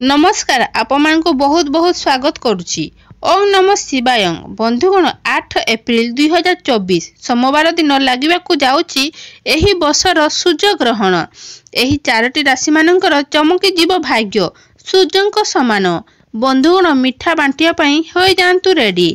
नमस्कार आपण को बहुत बहुत स्वागत करुच्ची। ओम नमः शिवाय। बंधुगण 8 एप्रिल 2024 सोमवार दिन लगवाक जाऊँगी एही वर्षर सूर्य ग्रहण। एही 4टी राशि मानकर चमकी जीव भाग्य सूर्य समान। बंधुगण मिठा बांटिया हो जातु रेडी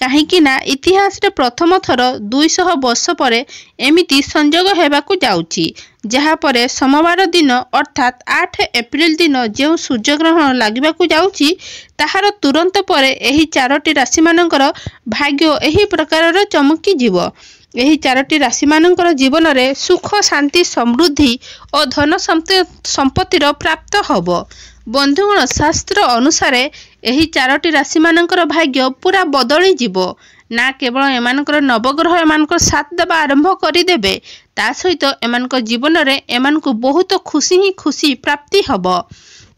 कहीं इतिहास रे प्रथम थर 200 वर्ष पर एमिति संजोग होबाकू जाउची। जहा परे सोमवार दिन अर्थात 8 एप्रिल दिन जो सूर्यग्रहण लगवाकू जाउची ताहार तुरंत पर एही 4टी राशि मानकर भाग्य एही प्रकार चमकी जीव। एही 4टी राशि मानकर जीवन रे सुख शांति समृद्धि और धन संपत्तिर प्राप्त हब। बंधुगण शास्त्र अनुसार एही 4टी राशि मानकर भाग्य पूरा बदली जीवो। ना केवल एमानकर नवग्रह एमानकर साथ देवा आरंभ करदेवे ता सहित एमानकर जीवन रे एमानकु बहुत खुशी ही खुशी प्राप्ति हब।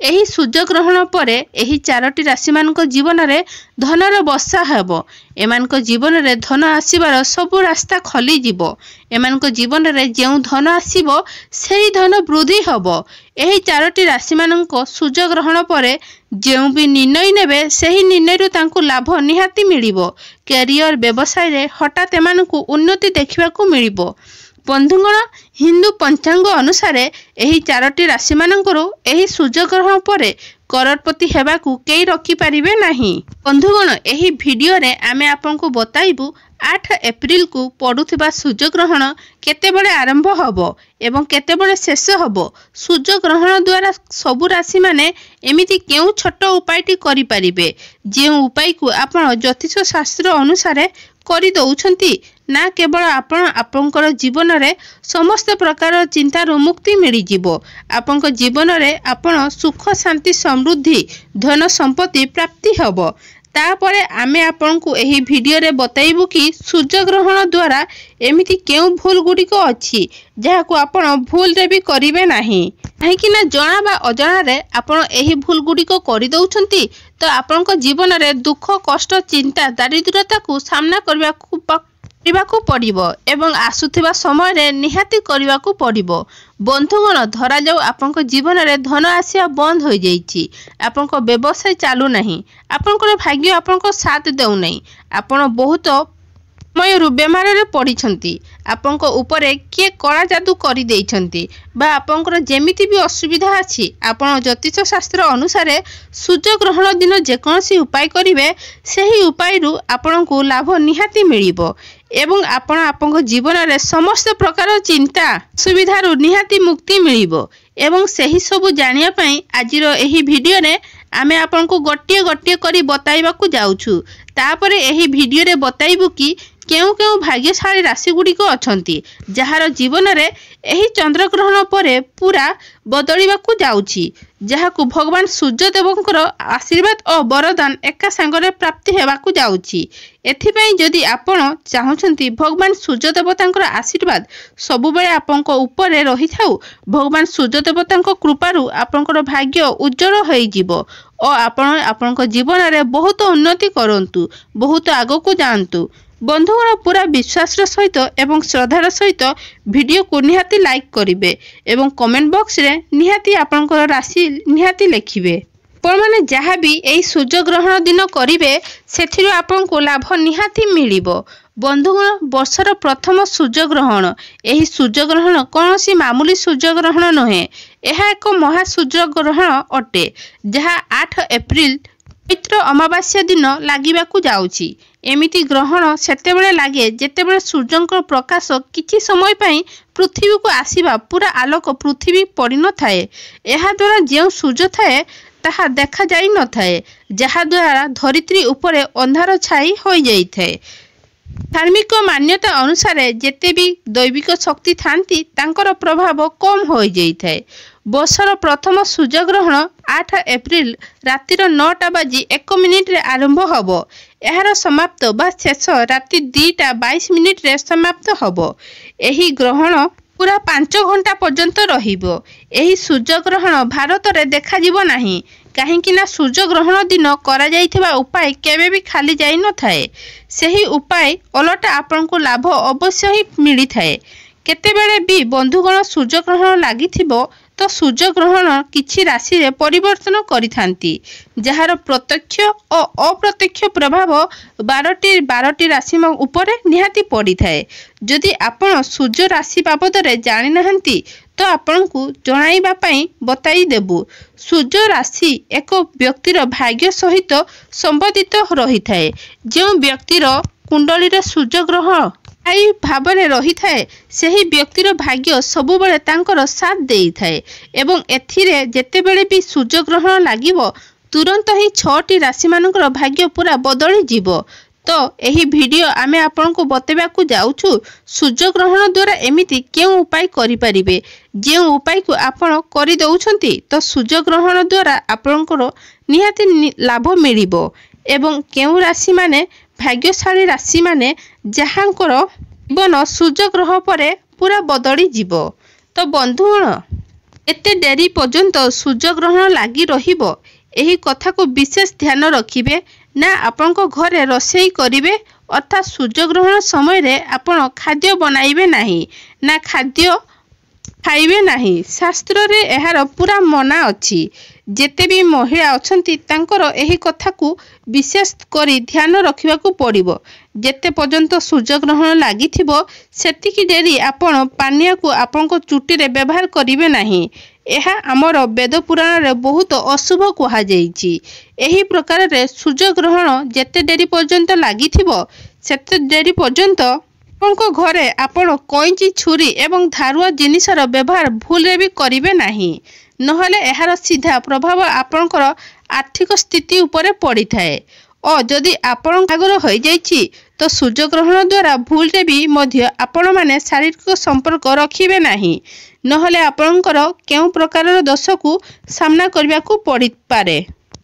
एही सूर्य ग्रहण पर एही 4टी राशि मानक जीवन रे धनर वर्षा हेब। एमानक जीवन रे धन आसीबार सबु रास्ता खली जीवो। एमानक जीवन रे जेउ धन आसीबो सेही धन वृद्धि हब। एही 4टी राशि मानक सूर्य ग्रहण पर जेउ भी निर्णय नेबे सेही निर्णय रु तांकु लाभ निहाती मिलिबो। कैरियर व्यवसाय रे हठात एमानकु उन्नति देखिबाकू मिलिबो। बंधुगण हिंदू पंचांग अनुसार एही 4टी राशि मानकर एही सूर्य ग्रहण पर करोड़पति हेबाकू केई रखी पारिबे नाही। बंधुगण एही वीडियो रे आमे आपनकू बताइबू 8 एप्रिल को पड़ुथिबा सूर्य ग्रहण केतेबेले आरंभ हबो एवं केतेबेले शेष हबो। सूर्य ग्रहण द्वारा सबु राशि माने एमिति केउ छोट उपायटी करि पारिबे जे उपाय को आपण ज्योतिष शास्त्र अनुसार करि दउछंती। ना केवल आपणकर जीवन रे समस्त प्रकार चिंतार मुक्ति मिली जीवो। आपनक जीवन रे आपण सुख शांति समृद्धि धन संपत्ति प्राप्ति हबो। तापरे आमे आपनकू एही वीडियो रे बताइबू कि सूर्य ग्रहण द्वारा एमिति केउ भूल गुड़िक अछि जहाकू आपण भूल रे भी करिवे नाही। काहेकि ना जना बा अजना रे आपण एही भूल गुड़िक करि दउछंती तो आपनक जीवन रे दुख कष्ट चिंता दारिद्रता को सामना करबाकू पड़िबो एवं आसुथिबा समय रे निहाती करबाकू पड़िबो। बंधुगण धरा जाऊ आपनक जीवन रे धन आसिया बंद हो जाइछि। आपनक व्यवसाय चालू नहीं। आपनकर भाग्य आपनक साथ देउ नहीं। आपण बहुत समयरु बेमार रे पड़िछंती। आपनक ऊपरे किए कला जादू करि देइछंती बा आपनकर जेमिति भी असुविधा अछि आपण ज्योतिष शास्त्र अनुसार सूर्य ग्रहण दिन जेकोसी उपाय करिवे सेही उपाय रु आपनकू लाभ निहाती मिलिबो एवं आपण आपनक जीवन रे समस्त प्रकार चिंता सुविधा रु निहाती मुक्ति मिलिबो। एवं सेही सब जानिया पई आजिर एही वीडियो रे आमे आपनकू गोटिए गोटिए करी बताइबाकू जाउछु। तापरे एही वीडियो रे बताइबू कि केउ केउ भाग्यशाली राशि गुड़िक अछंती जहार जीवन रे एही चंद्र ग्रहण पर पूरा बदलिबाकू जाउछि जहाकू भगवान सूर्य देवंकर आशीर्वाद और वरदान एका संगरे प्राप्ति हेबाकू जाउछि। एथिपई जदि आपण चाहुछंती भगवान सूर्य देवतांकर आशीर्वाद सबुबेले आपनक ऊपर रही थाउ भगवान सूर्य देवतांक कृपारु आपनकर भाग्य उज्जवल होई जिवो और आपण आपनक जीवन रे बहुत उन्नति करंतु बहुत आगकू जानतु। बंधुगण पूरा विश्वास सहित एवं श्रद्धार सहित वीडियो को निहाती लाइक करिवे एवं कमेंट बॉक्स रे निहाती आपनकर राशि निहाती लिखिवे। आपण माने जहाँ भी एही सूर्य ग्रहण दिन करिवे सेथिरु आपनको लाभ निहाती मिलिबो। बंधुगण वर्षर प्रथम सूर्य ग्रहण एही सूर्य ग्रहण कौनसी मामूली सूर्य ग्रहण नहे। यह एक महा सूर्य ग्रहण अटे जहाँ 8 एप्रिल चैत्र अमावास्या दिन लागिबाकू जाउछि। एमिति ग्रहण सेतेबेले लागे जेतेबेले सूर्यंकर प्रकाश किछि समय पई पृथ्वी को आसीबा पूरा आलोक पृथ्वी पड़ी न थाए। एहा द्वारा जेउ सूर्य थाए ताहा देखा जाई न थाए जहा द्वारा धरित्री उपरे अंधार छाई होई जाई थाए। धार्मिक मान्यता अनुसार जेते भी दैविक शक्ति थांती तांकर प्रभाव कम हो जाई थाए। वर्षर प्रथम सूर्य ग्रहण 8 एप्रिल रातिर 9:01 रे आरंभ हबो। एहार समाप्त बा शेष राति 2:22 रे समाप्त हबो। एही ग्रहण पूरा 5 घंटा पर्यंत रहिबो। एही सूर्य ग्रहण भारत रे देखा जिवो नाही काहेकि ना सूर्य ग्रहण दिन करा जाइथिबा उपाय केबे भी खाली जाई न थाए। सेही उपाय अलटा आपनको लाभ अवश्य ही मिली थाए। केतेबेले भी बंधुगण सूर्य ग्रहण लागिथिबो तो सूर्यग्रहण किछि राशि रे परिवर्तन करिथांती जहार प्रत्यक्ष और अप्रत्यक्ष प्रभाव 12टी राशि उपरे निहाती पड़ी थाए। जदि आपण सूर्य राशि बाबद रे जानि नाहंती तो आपनकु जणाइबा पई बताई देबु। सूर्य राशि एक व्यक्तिर भाग्य सहित संबंधित रही थाए। जो व्यक्तिर कुंडली रे सूर्य ग्रह आई भावरे रही थाए सही व्यक्तिर भाग्य सबुबले तांकर साथ देई थाए एवं एथिरे जेतेबेले भी सूर्य ग्रहण लागिवो तुरंत ही 6टी राशि मानकर भाग्य पूरा बदली जीवो। तो यही वीडियो आमे आपनको बतेबा को जाउछु सूर्य ग्रहण द्वारा एमिति केउ उपाय करि परिबे। जे उपाय को आपण करि दउछंती तो सूर्य ग्रहण द्वारा आपनकर निहाती लाभ मिलिबो एवं केउ राशि माने भाग्यशाली राशि माने जहांकर जीवन सूर्य ग्रह परे पूरा बदली जीवो। तो बंधुगण एते डेरी पर्यंत सूर्य ग्रहण लागी रहिबो एही कथा को विशेष ध्यान रखिबे ना आपनको घरे रोषेई करिवे अर्थात सूर्य ग्रहण समय रे आपण खाद्य बनाइबे नाही ना खाद्य खाइबे नाही। शास्त्र रे एहार पूरा मना अछि। जेते भी महिला अछंती तांकर एही कथा को विशेष करी ध्यान रखिबा को पड़िबो। जेते पर्यंत सूर्य ग्रहण लागिथिबो सेतिकी डेरी आपण पानिया को आपनको चुटी रे व्यवहार करिवे नाही। एहा हमर वेद पुराण रे बहुत अशुभ कहा जाईची। एही प्रकार रे सूर्य ग्रहण जेते डेरी पर्यंत लागिथिबो सेते डेरी पर्यंत आपनको घरे आपण कईची छुरी एवं धारुआ जिनिसर व्यवहार भूल रे भी करिवे नाही नहले एहार सीधा प्रभाव आपणकर आर्थिक स्थिति उपरे पड़ी थाए। और जदि आपण आगर हो जाइछि तो सूर्य ग्रहण द्वारा भूल रे भी मध्य आपण माने शारीरिक संपर्क रखिबे नाही नहले आपणकर केउ प्रकार दोष को सामना करबा को पड़ी पारे।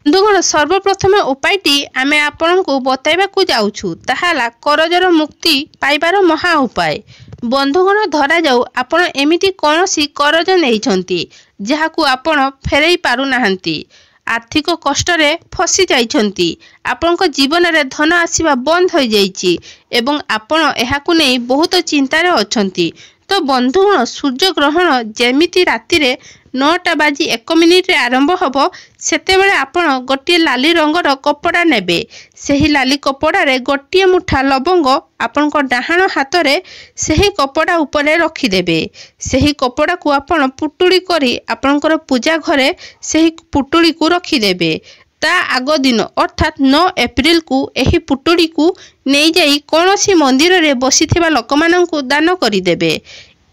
बंधुगण सर्वप्रथम उपायटी आमे आपनको बताइबा को जाउछु ताहाला करजर मुक्ति पाइबार महा उपाय। बंधुगण धरा जाऊ आपण एमिति कोनोसी करज नेइछंती जहाकू आपण फेरई पारु नाहंती आर्थिक कष्ट रे फसी जाइछंती आपनको जीवन रे धन आसीबा बंद हो जाइछि एवं आपण एहाकू नै बहुत चिंता रे अछंती। तो बंधुगण सूर्य ग्रहण जेमिति राति रे 9:01 रे आरंभ होबो सेतेबेले आपण गोटे लाली रंगर कपड़ा नेबे। सेही लाली कपड़ा रे गोटे मुठा लवंग आपनको डाहाण हाथ रे सेही कपड़ा उपरे रखी देबे। सेही कपड़ा को आपण पुटुड़ी करी आपनकर पूजा घरे सेही पुटुड़ी को रखी देबे। ता आगो दिन अर्थात 9 एप्रिल को एही पुटुड़ी को नै जाई कोनोसी मंदिर रे बसिथिबा लोकमानंकु दान करि देबे।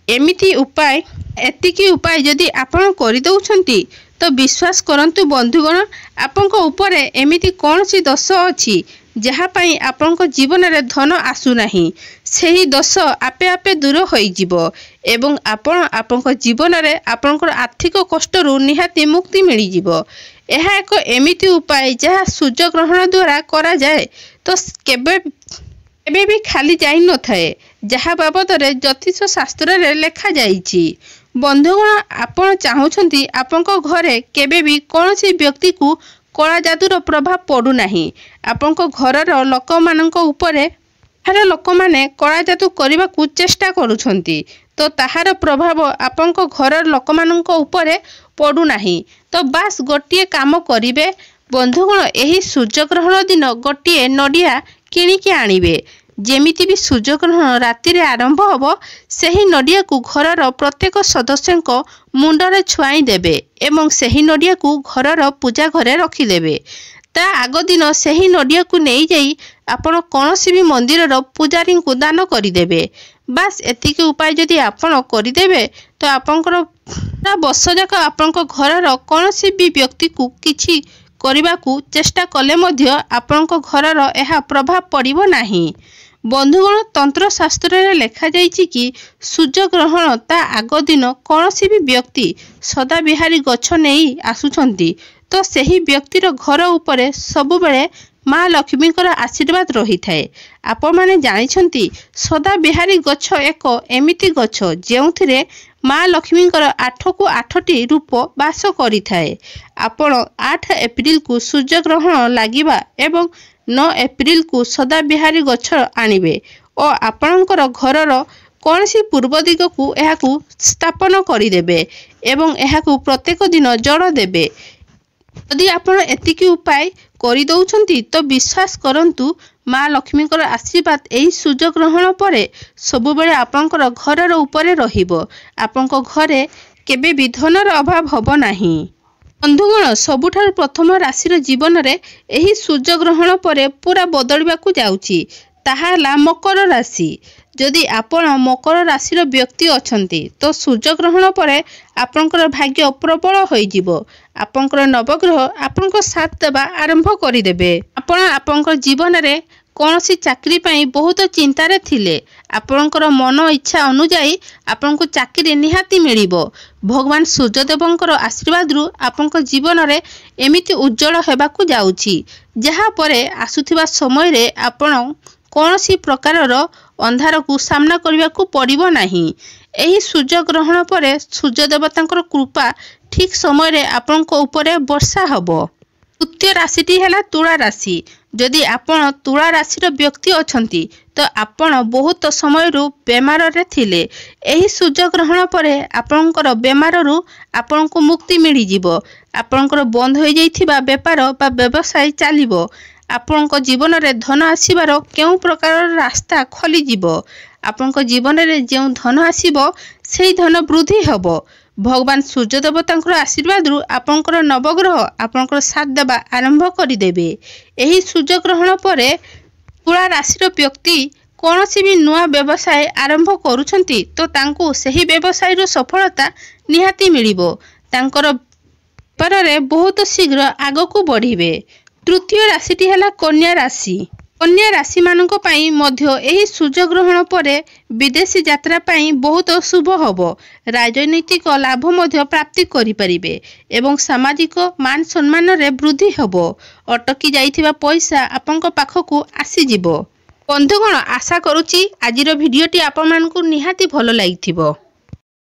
एमिति उपाय एतिकी उपाय जदि आपण करि दउछंती तो विश्वास करंतु बंधुगण आपनक उपरे एमिति कोनोसी दोष अछि जहा पई आपनक जीवन रे धन आसु नाही सेही दोष आपे आपे दूर होई जिवो एवं आपण आपनक जीवन रे आपनकर आर्थिक कष्ट रु निहाती मुक्ति मिली जिवो। एहा एक एमिति उपाय जहा सूर्य ग्रहण द्वारा करा जाए तो केबे भी खाली जाई न थाए जहा बाबद रे ज्योतिष शास्त्र रे लेखा जाईची। बंधुगण आपण चाहुछंती आपनको घरे केबे भी कोनोसी व्यक्ति को कला जादूर प्रभाव पड़ू नाही आपनको घरर लोक मानक उपरे ताहार लोक माने कला जादू करबा को चेष्टा करूछंती तो ताहार प्रभाव आपनको घरर लोक मानक उपरे पड़ू नाही। तो बास गोटिए काम करिवे बंधुगण एही सूर्य ग्रहण दिन गोटिए नडिया किणिकी आनिबे। जेमिति भी सूर्य ग्रहण राति रे आरंभ होबो सेही नडिया को घरर प्रत्येक सदस्यक मुंडरे छुआई देबे एवं सेही नडिया को घरर पूजा घरे रखी देबे। ता आगो दिन सेही नडिया को नै जाई आपण कोनोसी भी मंदिरर पूजारी को दान करि देबे। बास एतिके उपाय जदि आपण करि देबे तो आपनकर वर्ष जाक आपनक घरर कोनोसी भी व्यक्ति को किछि करबा को चेष्टा कले मध्य आपनक घरर एहा प्रभाव पड़िबो नाही। बंधुगण तंत्र शास्त्र रे लेखा जाइछि कि सूर्य ग्रहण ता आगो दिन कोनोसी भी व्यक्ति सदा बिहारी गछ नेई आसुछंती तो सेही व्यक्तिर घर उपरे सबु बेले माँ लक्ष्मी आशीर्वाद रही थाए। आपण माने जानिछंती सदा बिहारी गछ एक एमिति गछ जेउथिरे माँ लक्ष्मी 8 को 8टी रूप बास करि थाए। आपण 8 एप्रिल को सूर्य ग्रहण लागिबा एवं 9 एप्रिल को सदा बिहारी गछ आनिबे और आपणकर घरर କୌଣସି ପୂର୍ବ ଦିଗକୁ ଏହାକୁ ସ୍ଥାପନ କରିଦେବେ ଏବଂ ଏହାକୁ ପ୍ରତ୍ୟେକ ଦିନ ଜଳ ଦେବେ। ଯଦି ଆପଣ ଏତିକି ଉପାୟ କରିଦେଉଛନ୍ତି ତ ବିଶ୍ୱାସ କରନ୍ତୁ ମା ଲକ୍ଷ୍ମୀଙ୍କର ଆଶୀର୍ବାଦ ଏହି ସୂର୍ଯ୍ୟ ଗ୍ରହଣ ପରେ ସବୁବେଳେ ଆପଣଙ୍କର ଘରର ଉପରେ ରହିବ। ଆପଣଙ୍କ ଘରେ କେବେ ବି ଧନର ଅଭାବ ହେବ ନାହିଁ। ବନ୍ଧୁଗଣ, ସବୁଠାରୁ ପ୍ରଥମ ରାଶିର ଜୀବନରେ ଏହି ସୂର୍ଯ୍ୟ ଗ୍ରହଣ ପରେ ପୁରା ବଦଳିବାକୁ ଯାଉଛି। ତାହା ହେଲା ମକର ରାଶି। ଯଦି ଆପଣ ମକର ରାଶିର ବ୍ୟକ୍ତି ଅଛନ୍ତି ତ ସୂର୍ଯ୍ୟଗ୍ରହଣ ପରେ ଆପଣଙ୍କର ଭାଗ୍ୟ ପ୍ରବଳ ହୋଇଯିବ। ଆପଣଙ୍କର ନବଗ୍ରହ ଆପଣଙ୍କ ସାଥ ଦେବା ଆରମ୍ଭ କରିଦେବେ। ଆପଣ ଆପଣଙ୍କ ଜୀବନରେ କୌଣସି ଚାକିରି ପାଇଁ ବହୁତ ଚିନ୍ତାରେ ଥିଲେ। ଆପଣଙ୍କର ମନ ଇଚ୍ଛା ଅନୁଯାୟୀ ଆପଣଙ୍କୁ ଚାକିରି ନିହାତି ମିଳିବ। ଭଗବାନ ସୂର୍ଯ୍ୟଦେବଙ୍କର ଆଶୀର୍ବାଦରୁ ଆପଣଙ୍କ ଜୀବନରେ ଏମିତି ଉଜ୍ଜଳ ହେବାକୁ ଯାଉଛି ଯାହା ପରେ ଆସୁଥିବା ସମୟରେ ଆପଣ କୌଣସି ପ୍ରକାରର ଅନ୍ଧାରକୁ ସାମ୍ନା କରିବାକୁ ପଡ଼ିବ ନାହିଁ। ଏହି ସୂର୍ଯ୍ୟଗ୍ରହଣ ପରେ ସୂର୍ଯ୍ୟଦେବତାଙ୍କର କୃପା ଠିକ୍ ସମୟରେ ଆପଣଙ୍କ ଉପରେ ବର୍ଷା ହେବ। ତୃତୀୟ ରାଶିଟି ହେଲା ତୁଳା ରାଶି। ଯଦି ଆପଣ ତୁଳା ରାଶିର ବ୍ୟକ୍ତି ଅଛନ୍ତି ତ ଆପଣ ବହୁତ ସମୟରୁ ବେମାରରେ ଥିଲେ। ଏହି ସୂର୍ଯ୍ୟଗ୍ରହଣ ପରେ ଆପଣଙ୍କର ବେମାରରୁ ଆପଣଙ୍କୁ ମୁକ୍ତି ମିଳିଯିବ। ଆପଣଙ୍କର ବନ୍ଦ ହୋଇଯାଇଥିବା ବେପାର ବା ବ୍ୟବସାୟ ଚାଲିବ। ଆପଣଙ୍କ ଜୀବନରେ ଧନ ଆସିବାର କେଉଁ ପ୍ରକାରର ରାସ୍ତା ଖୋଲିଯିବ। ଆପଣଙ୍କ ଜୀବନରେ ଯେଉଁ ଧନ ଆସିବ ସେହି ଧନ ବୃଦ୍ଧି ହେବ। ଭଗବାନ ସୂର୍ଯ୍ୟଦେବତାଙ୍କର ଆଶୀର୍ବାଦରୁ ଆପଣଙ୍କର ନବଗ୍ରହ ଆପଣଙ୍କର ସାଥ ଦେବା ଆରମ୍ଭ କରିଦେବେ। ଏହି ସୂର୍ଯ୍ୟଗ୍ରହଣ ପରେ ତୁଳା ରାଶିର ବ୍ୟକ୍ତି କୌଣସି ବି ନୂଆ ବ୍ୟବସାୟ ଆରମ୍ଭ କରୁଛନ୍ତି ତ ତାଙ୍କୁ ସେହି ବ୍ୟବସାୟରୁ ସଫଳତା ନିହାତି ମିଳିବ। ତାଙ୍କର ବେପାରରେ ବହୁତ ଶୀଘ୍ର ଆଗକୁ ବଢ଼ିବେ। ତୃତୀୟ ରାଶିଟି ହେଲା କନ୍ୟା ରାଶି। କନ୍ୟା ରାଶିମାନଙ୍କ ପାଇଁ ମଧ୍ୟ ଏହି ସୂର୍ଯ୍ୟଗ୍ରହଣ ପରେ ବିଦେଶୀ ଯାତ୍ରା ପାଇଁ ବହୁତ ଶୁଭ ହେବ। ରାଜନୈତିକ ଲାଭ ମଧ୍ୟ ପ୍ରାପ୍ତି କରିପାରିବେ ଏବଂ ସାମାଜିକ ମାନ ସମ୍ମାନରେ ବୃଦ୍ଧି ହେବ। ଅଟକି ଯାଇଥିବା ପଇସା ଆପଣଙ୍କ ପାଖକୁ ଆସିଯିବ। ବନ୍ଧୁଗଣ, ଆଶା କରୁଛି ଆଜିର ଭିଡ଼ିଓଟି ଆପଣମାନଙ୍କୁ ନିହାତି ଭଲ ଲାଗିଥିବ।